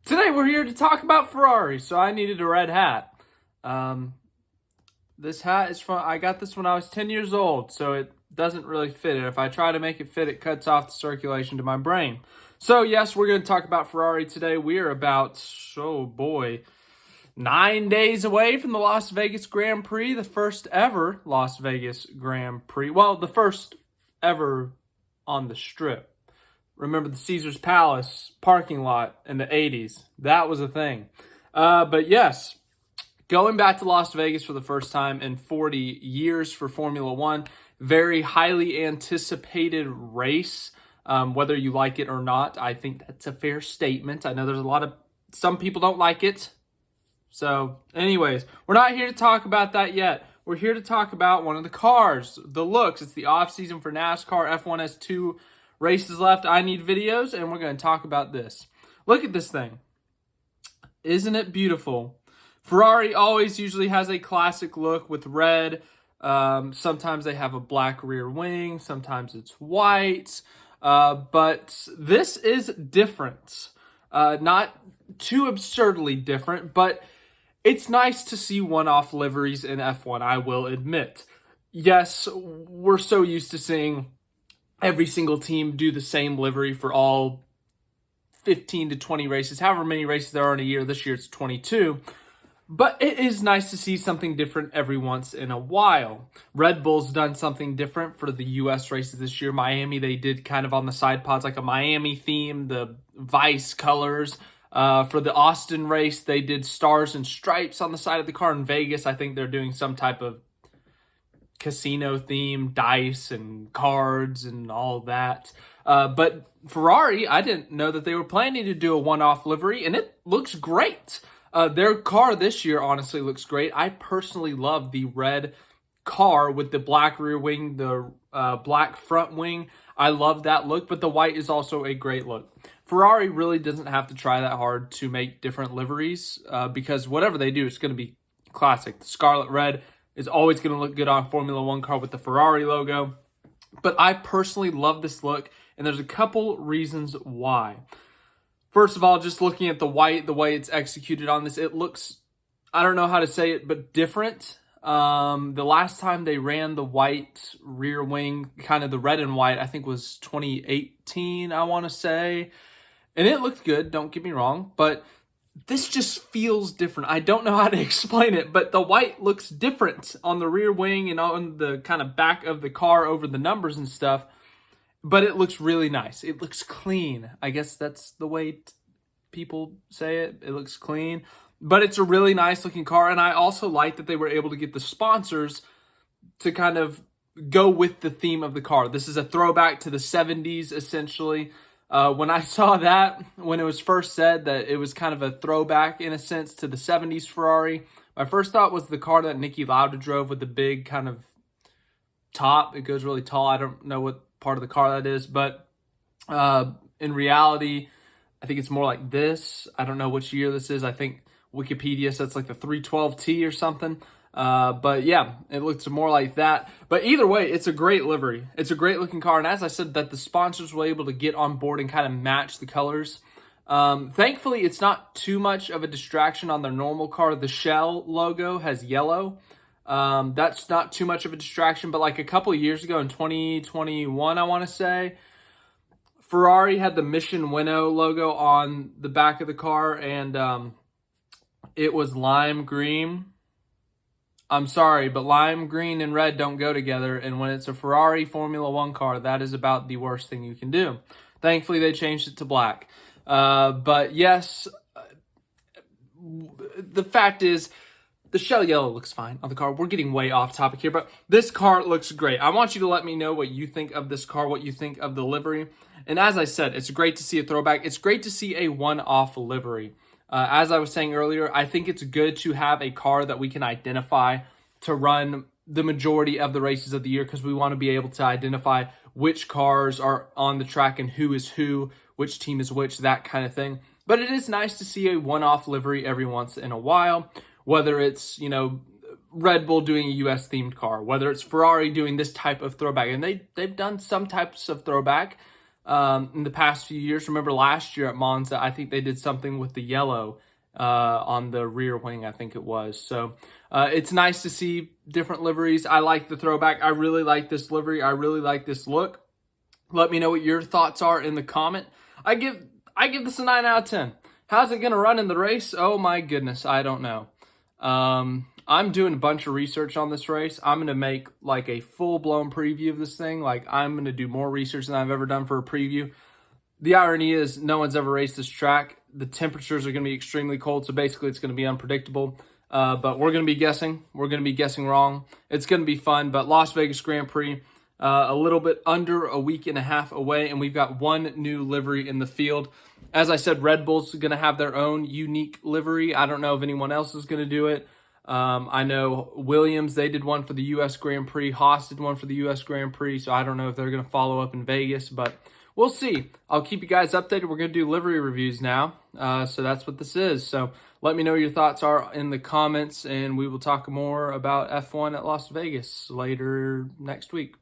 Today we're here to talk about Ferrari, so I needed a red hat. This hat is I got this when I was 10 years old, so it doesn't really fit it. If I try to make it fit, it cuts off the circulation to my brain. So yes, we're going to talk about Ferrari today. We are about, 9 days away from the Las Vegas Grand Prix, the first ever Las Vegas Grand Prix. Well, the first ever on the Strip. Remember the Caesar's Palace parking lot in the 80s. That was a thing. But yes, going back to Las Vegas for the first time in 40 years for Formula One. Very highly anticipated race. Whether you like it or not, I think that's a fair statement. I know there's some people don't like it. So anyways, we're not here to talk about that yet. We're here to talk about one of the cars, the looks. It's the off season for NASCAR. F1 has 2 races left. I need videos, and we're going to talk about this. Look at this thing. Isn't it beautiful? Ferrari always usually has a classic look with red. Sometimes they have a black rear wing. Sometimes it's white. But this is different. Not too absurdly different, but it's nice to see one-off liveries in F1, I will admit. Yes, we're so used to seeing every single team do the same livery for all 15 to 20 races, however many races there are in a year. This year it's 22. But it is nice to see something different every once in a while. Red Bull's done something different for the U.S. races this year. Miami, they did kind of on the side pods like a Miami theme, the Vice colors. For the Austin race, they did stars and stripes on the side of the car. In Vegas, I think they're doing some type of casino theme, dice and cards and all that. But Ferrari, I didn't know that they were planning to do a one-off livery, and it looks great. Their car this year honestly looks great. I personally love the red car with the black rear wing, the black front wing. I love that look, but the white is also a great look. Ferrari really doesn't have to try that hard to make different liveries because whatever they do, it's going to be classic. The scarlet red is always going to look good on a Formula One car with the Ferrari logo. But I personally love this look, and there's a couple reasons why. First of all, just looking at the white, the way it's executed on this, it looks, I don't know how to say it, but different. The last time they ran the white rear wing, kind of the red and white, I think was 2018, I want to say. And it looked good, don't get me wrong, but this just feels different. I don't know how to explain it, but the white looks different on the rear wing and on the kind of back of the car over the numbers and stuff. But it looks really nice. It looks clean. I guess that's the way people say it. It looks clean. But it's a really nice looking car. And I also like that they were able to get the sponsors to kind of go with the theme of the car. This is a throwback to the 70s, essentially. When I saw that, when it was first said that it was kind of a throwback, in a sense, to the 70s Ferrari, my first thought was the car that Niki Lauda drove with the big kind of top. It goes really tall. I don't know what part of the car that is, but in reality, I think it's more like this. I don't know which year this is. I think Wikipedia says it's like the 312T or something. But yeah, it looks more like that. But either way, it's a great livery. It's a great looking car. And as I said, that the sponsors were able to get on board and kind of match the colors. Thankfully, it's not too much of a distraction on their normal car. The Shell logo has yellow. That's not too much of a distraction. But like a couple of years ago in 2021, I want to say, Ferrari had the Mission Winnow logo on the back of the car. And it was lime green. I'm sorry, but lime green and red don't go together. And when it's a Ferrari Formula One car, that is about the worst thing you can do. Thankfully, they changed it to black. But yes, the fact is, the shell yellow looks fine on the car. We're getting way off topic here, but this car looks great. I want you to let me know what you think of this car, what you think of the livery. And as I said, it's great to see a throwback. It's great to see a one-off livery. As I was saying earlier, I think it's good to have a car that we can identify to run the majority of the races of the year because we want to be able to identify which cars are on the track and who is who, which team is which, that kind of thing. But it is nice to see a one-off livery every once in a while, whether it's, Red Bull doing a US themed car, whether it's Ferrari doing this type of throwback. And they've done some types of throwback. in the past few years. Remember last year at Monza, I think they did something with the yellow on the rear wing, I think it was. So it's nice to see different liveries. I like the throwback. I really like this livery. I really like this look. Let me know what your thoughts are in the comment. I give this a 9 out of 10. How's it going to run in the race? Oh my goodness, I don't know. I'm doing a bunch of research on this race. I'm going to make like a full-blown preview of this thing. Like, I'm going to do more research than I've ever done for a preview. The irony is no one's ever raced this track. The temperatures are going to be extremely cold, so basically it's going to be unpredictable. But we're going to be guessing. We're going to be guessing wrong. It's going to be fun. But Las Vegas Grand Prix, a little bit under a week and a half away, and we've got one new livery in the field. As I said, Red Bull's going to have their own unique livery. I don't know if anyone else is going to do it. I know Williams, they did one for the U.S. Grand Prix. Haas did one for the U.S. Grand Prix, so I don't know if they're going to follow up in Vegas, but we'll see. I'll keep you guys updated. We're going to do livery reviews now, so that's what this is. So let me know what your thoughts are in the comments, and we will talk more about F1 at Las Vegas later next week.